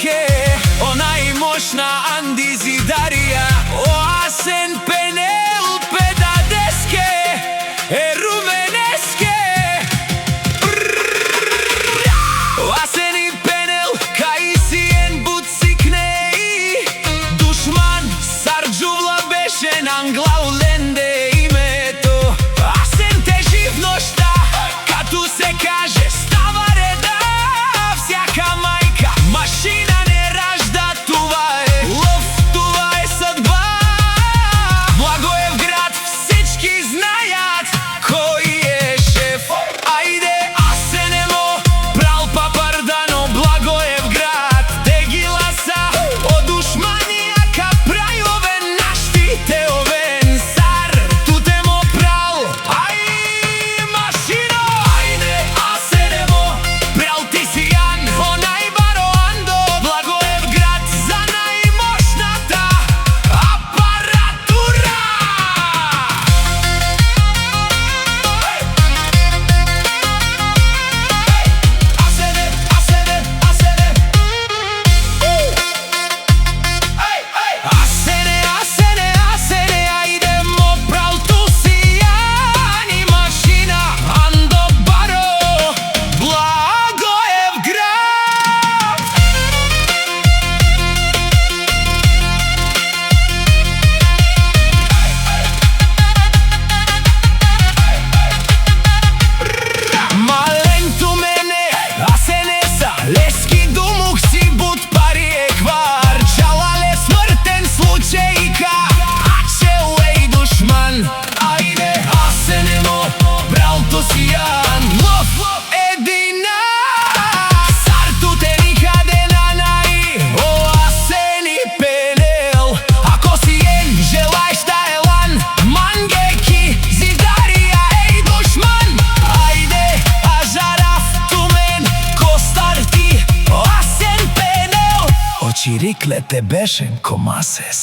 ke ona i moćna Andi Zidarija o Asen Penel pedadeske rumeneske o Asen i Penel kaisien butsiknei dushman sargjuvla beshen anglau lende imето Asen te живношта като се каже става реда всяка майка машина не ражда, това е лъв, това е съдба. Благоевград всички знаят кой е шеф. Айде Асенемо прал папардано Благоевград тегила са о душмания ка прајовен наштите овен сар тутемо прал ай машино. Айде Асенемо прал ти си Јан онaj baro Ando Благоевград за најмошната апаратура. Асене, Асене, Асене Асене, Асене, Асене ајдемо прал ту си Јан и машина Ando baro Благоевград. Маленто мене Асене са лески думух си бут пари еквар чалале смртен случај ка ачел ей душман. Ајде Асенемо брал то си Јан лов едина сар туте никаде на наи о Асен и Пенел ако си ен желаеш да елан мангеки Зидарија ей душман. Ајде ажараф тумен костар ти о Асен Пенел очи риклете бешен комасес.